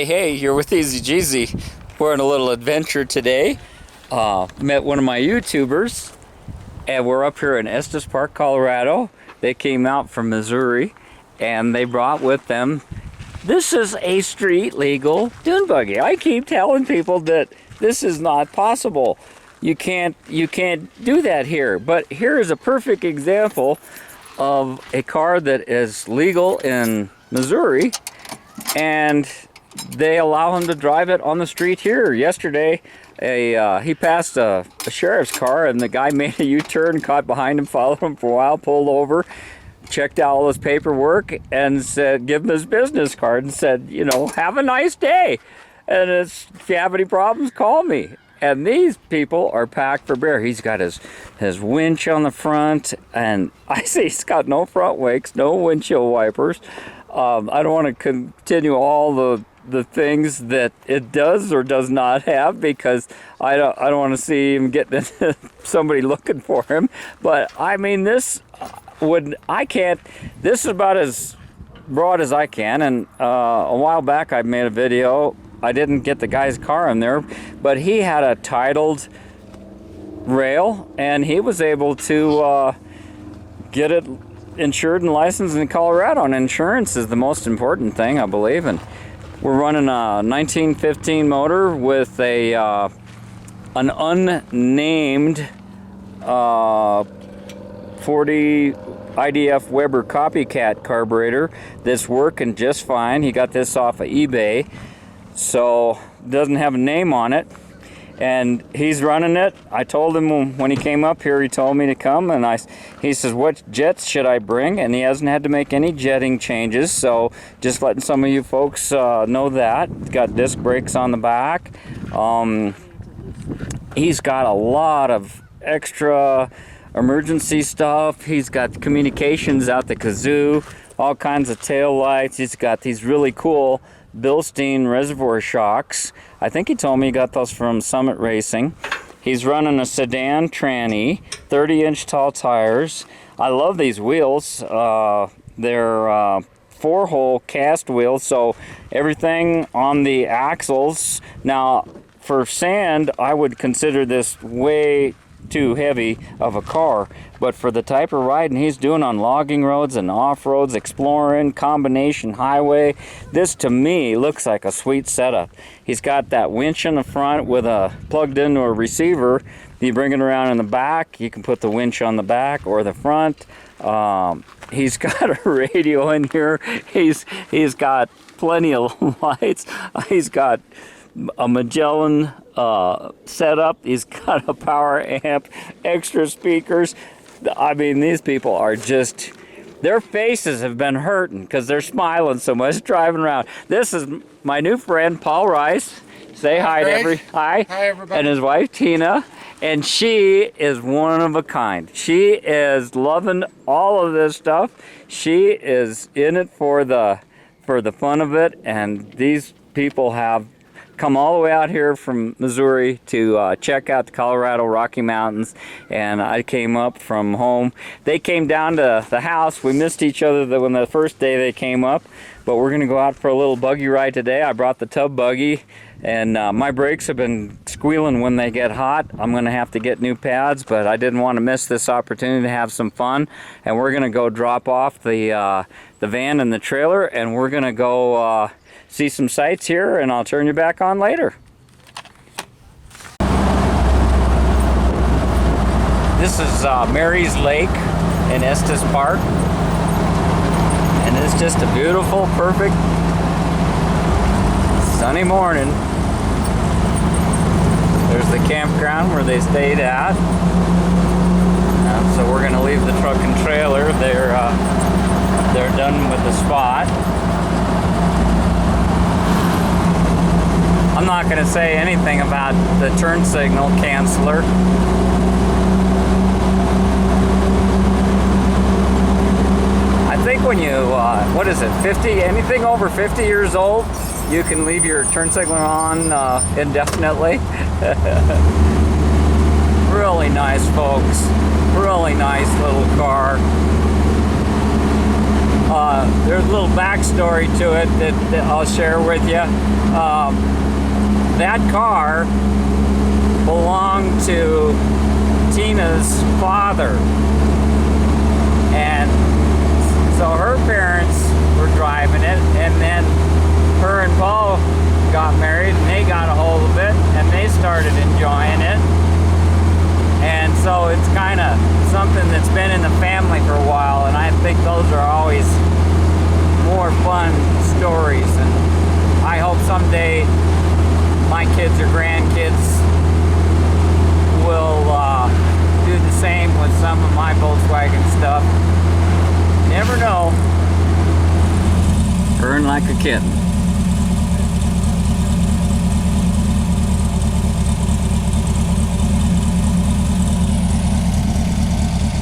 Hey, you're with TheEZGZ. We're on a little adventure today. Met one of my YouTubers, and we're up here in Estes Park, Colorado. They came out from Missouri, and they brought with them, this is a street legal dune buggy. I keep telling people that this is not possible. You can't do that here. But here is a perfect example of a car that is legal in Missouri, and they allow him to drive it on the street here. Yesterday, he passed a sheriff's car, and the guy made a U-turn, caught behind him, followed him for a while, pulled over, checked out all his paperwork, and said, give him his business card, and said, you know, have a nice day. And if you have any problems, call me. And these people are packed for bear. He's got his winch on the front, and I see he's got no front wakes, no windshield wipers. I don't want to continue all the things that it does or does not have, because I don't want to see him getting somebody looking for him. But I mean, this is about as broad as I can. And a while back I made a video. I didn't get the guy's car in there, but he had a titled rail, and he was able to get it insured and licensed in Colorado. And insurance is the most important thing, I believe. And we're running a 1915 motor with an unnamed 40 IDF Weber copycat carburetor that's working just fine. He got this off of eBay, so doesn't have a name on it. And he's running it. I told him when he came up here, he told me to come, and he says, what jets should I bring? And he hasn't had to make any jetting changes, so just letting some of you folks know that. It's got disc brakes on the back. He's got a lot of extra emergency stuff. He's got communications out the kazoo, all kinds of tail lights. He's got these really cool Bilstein reservoir shocks. I think he told me he got those from Summit Racing. He's running a sedan tranny, 30-inch tall tires. I love these wheels. They're 4-hole cast wheels, so everything on the axles. Now, for sand, I would consider this way too heavy of a car, but for the type of riding he's doing on logging roads and off-roads, exploring, combination highway, this to me looks like a sweet setup. He's got that winch in the front with a plugged into a receiver. You bring it around in the back, you can put the winch on the back or the front. He's got a radio in here. He's got plenty of lights. He's got a Magellan setup. He's got a power amp, extra speakers. I mean, these people are just, their faces have been hurting because they're smiling so much driving around. This is my new friend, Paul Rice. Say hi to Hi, everybody. And his wife, Tina. And she is one of a kind. She is loving all of this stuff. She is in it for the fun of it. And these people have come all the way out here from Missouri to check out the Colorado Rocky Mountains, and I came up from home. They came down to the house. We missed each other when the first day they came up, but we're going to go out for a little buggy ride today. I brought the tub buggy, and my brakes have been squealing when they get hot. I'm going to have to get new pads, but I didn't want to miss this opportunity to have some fun, and we're going to go drop off the van and the trailer, and we're going to go see some sights here, and I'll turn you back on later. This is Mary's Lake in Estes Park, and it's just a beautiful, perfect, sunny morning. There's the campground where they stayed at. So we're going to leave the truck and trailer. They're done with the spot. I'm not going to say anything about the turn signal canceller. I think when you, what is it, 50, anything over 50 years old, you can leave your turn signal on indefinitely. Really nice, folks. Really nice little car. There's a little backstory to it that I'll share with you. that car belonged to Tina's father, and so her parents were driving it, and then her and Paul got married and they got a hold of it and they started enjoying it. And so it's kind of something that's been in the family for a while, and I think those are always more fun stories. And I hope someday my kids or grandkids will do the same with some of my Volkswagen stuff. Never know. Burn like a kitten.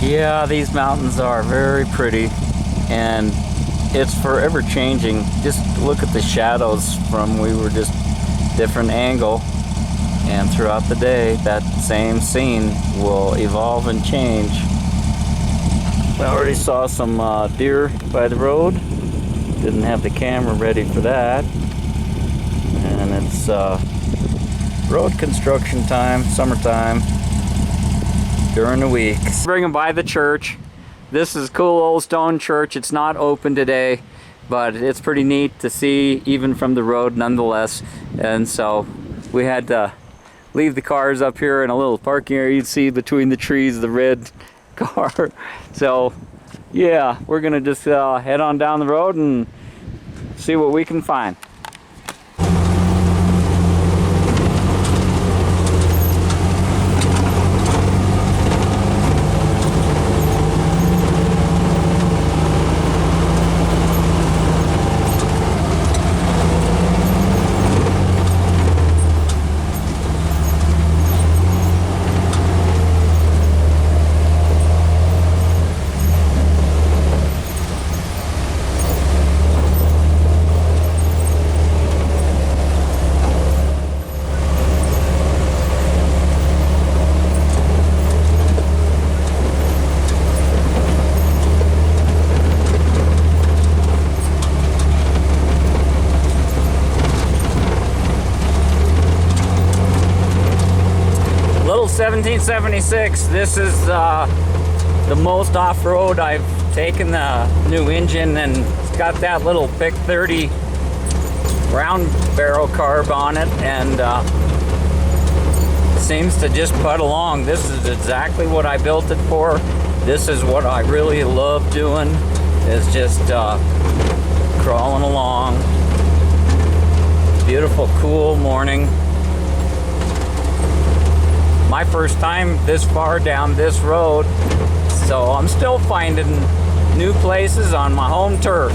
Yeah, these mountains are very pretty, and it's forever changing. Just look at the shadows from we were just different angle, and throughout the day that same scene will evolve and change. I already saw some deer by the road. Didn't have the camera ready for that, and it's road construction time, summertime. During the week. Bring them by the church. This is cool old stone church. It's not open today, but it's pretty neat to see even from the road nonetheless. And so we had to leave the cars up here in a little parking area. You'd see between the trees the red car. So yeah, we're gonna just head on down the road and see what we can find. Little 1776. This is the most off-road I've taken the new engine, and it's got that little Pick 30 round barrel carb on it, and seems to just put along. This is exactly what I built it for. This is what I really love doing, is just crawling along. Beautiful, cool morning. My first time this far down this road, so I'm still finding new places on my home turf.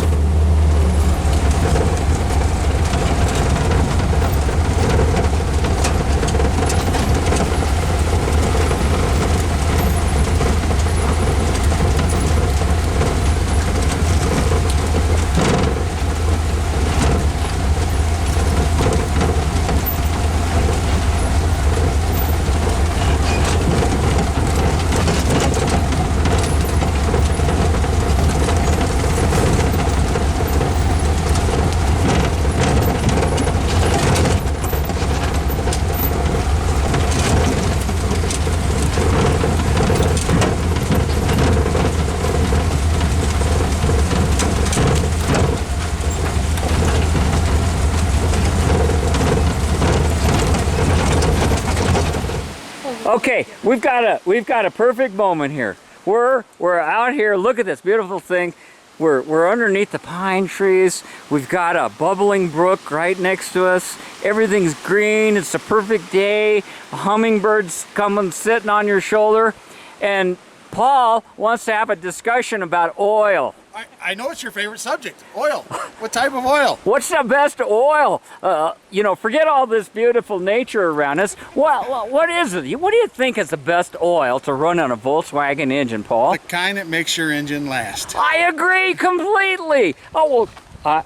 Okay, we've got a perfect moment here. We're out here. Look at this beautiful thing. We're underneath the pine trees. We've got a bubbling brook right next to us. Everything's green. It's a perfect day. A hummingbird's coming sitting on your shoulder, and Paul wants to have a discussion about oil. I know it's your favorite subject, oil. What type of oil? What's the best oil? You know, forget all this beautiful nature around us. What is it? What do you think is the best oil to run on a Volkswagen engine, Paul? The kind that makes your engine last. I agree completely. Oh, well,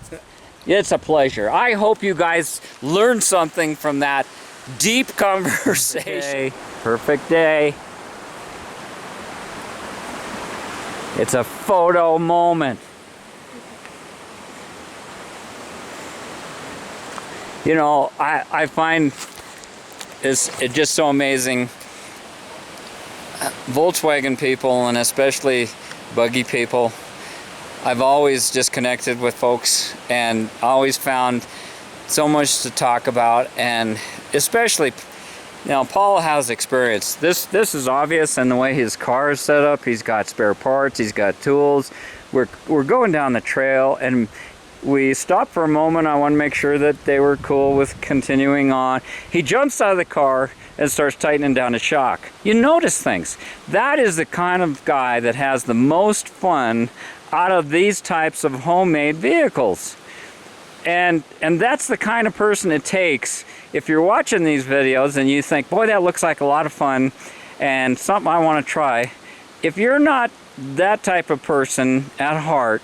it's a pleasure. I hope you guys learned something from that deep conversation. Perfect day. It's a photo moment. You know, I find it's just so amazing. Volkswagen people, and especially Buggy people, I've always just connected with folks and always found so much to talk about, and especially, you know, Paul has experience. This is obvious in the way his car is set up. He's got spare parts, he's got tools. We're going down the trail, and we stopped for a moment. I want to make sure that they were cool with continuing on. He jumps out of the car and starts tightening down his shock. You notice things. That is the kind of guy that has the most fun out of these types of homemade vehicles. And that's the kind of person it takes. If you're watching these videos and you think, boy, that looks like a lot of fun and something I want to try. If you're not that type of person at heart,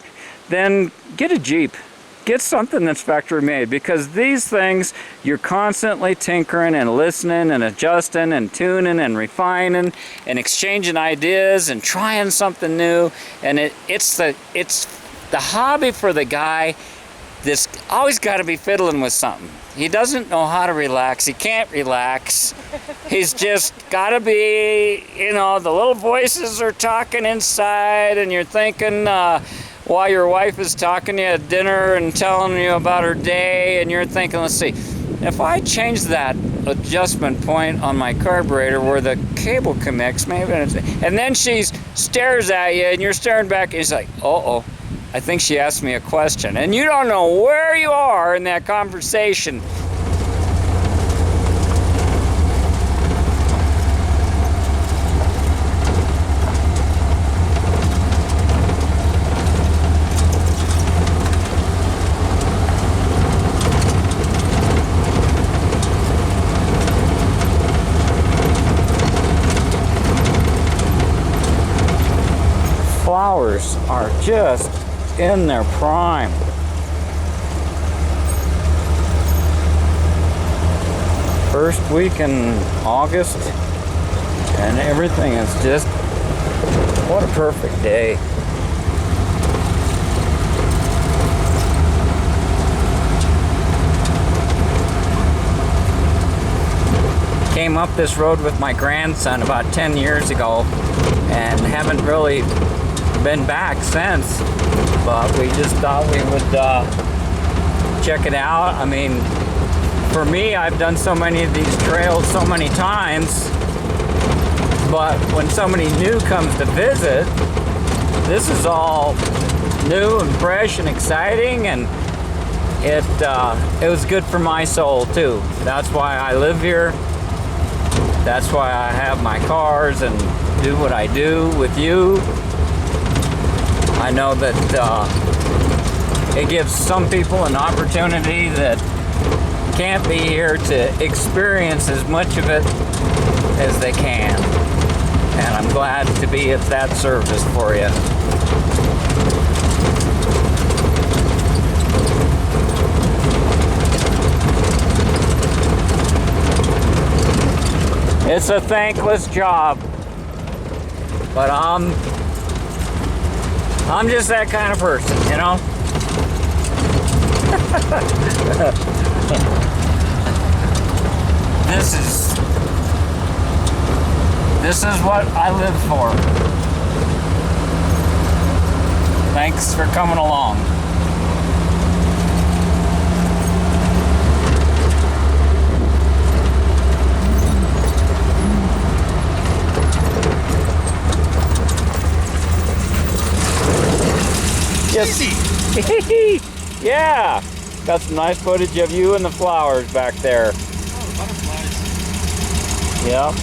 then get a Jeep. Get something that's factory made, because these things, you're constantly tinkering and listening and adjusting and tuning and refining and exchanging ideas and trying something new. And it's the hobby for the guy that's always got to be fiddling with something. He doesn't know how to relax. He can't relax. He's just got to be, you know, the little voices are talking inside, and you're thinking, while your wife is talking to you at dinner and telling you about her day, and you're thinking, let's see, if I change that adjustment point on my carburetor where the cable connects, maybe, and then she stares at you and you're staring back, and she's like, uh-oh, I think she asked me a question, and you don't know where you are in that conversation. Flowers are just in their prime. First week in August, and everything is just, what a perfect day. Came up this road with my grandson about 10 years ago and haven't really been back since, but we just thought we would check it out. I mean, for me, I've done so many of these trails so many times, but when somebody new comes to visit, this is all new and fresh and exciting, and it was good for my soul too. That's why I live here. That's why I have my cars and do what I do with you. I know that it gives some people an opportunity that can't be here to experience as much of it as they can. And I'm glad to be at that service for you. It's a thankless job, but I'm just that kind of person, you know? This is what I live for. Thanks for coming along. Yes. Yeah. Got some nice footage of you and the flowers back there. Oh, butterflies. Yep.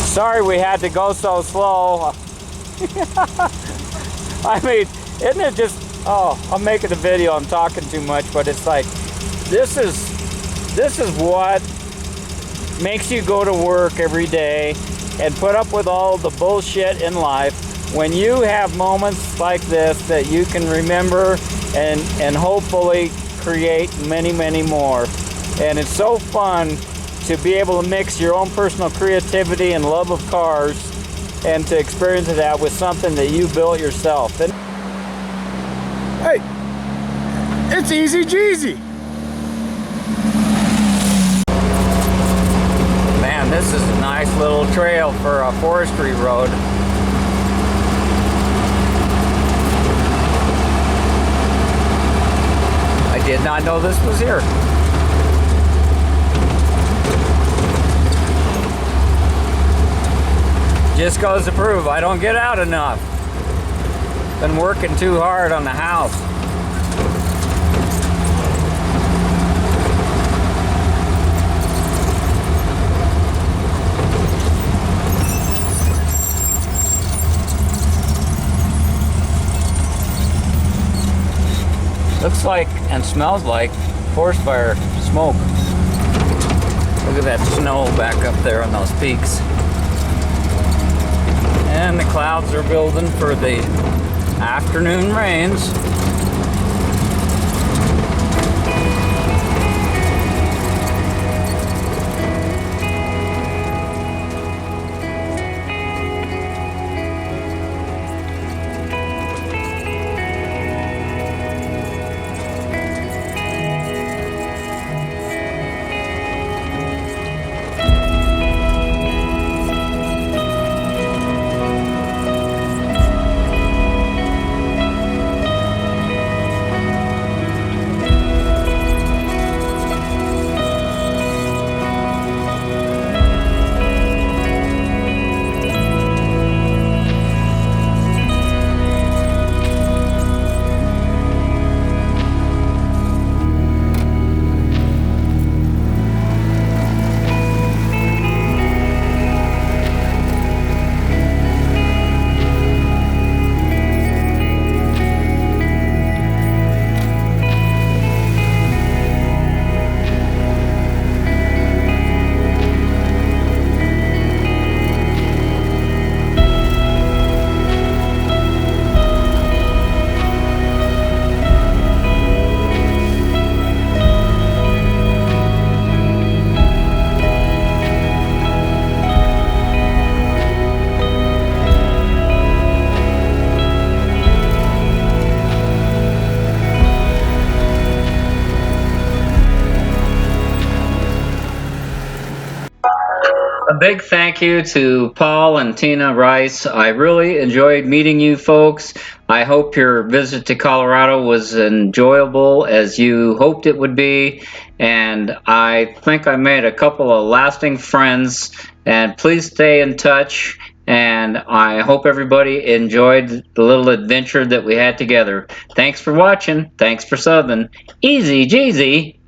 Sorry we had to go so slow. I mean, isn't it just, oh, I'm making a video, I'm talking too much, but it's like, this is what makes you go to work every day and put up with all the bullshit in life. When you have moments like this that you can remember and hopefully create many, many more. And it's so fun to be able to mix your own personal creativity and love of cars and to experience that with something that you built yourself. And Hey, It's TheEZGZ. Man, this is a nice little trail for a forestry road. I did not know this was here. Just goes to prove I don't get out enough. Been working too hard on the house. Looks like and smells like forest fire smoke. Look at that snow back up there on those peaks. And the clouds are building for the afternoon rains. A big thank you to Paul and Tina Rice. I really enjoyed meeting you folks. I hope your visit to Colorado was enjoyable as you hoped it would be. And I think I made a couple of lasting friends. And please stay in touch. And I hope everybody enjoyed the little adventure that we had together. Thanks for watching. Thanks for subbing. Easy Jeezy.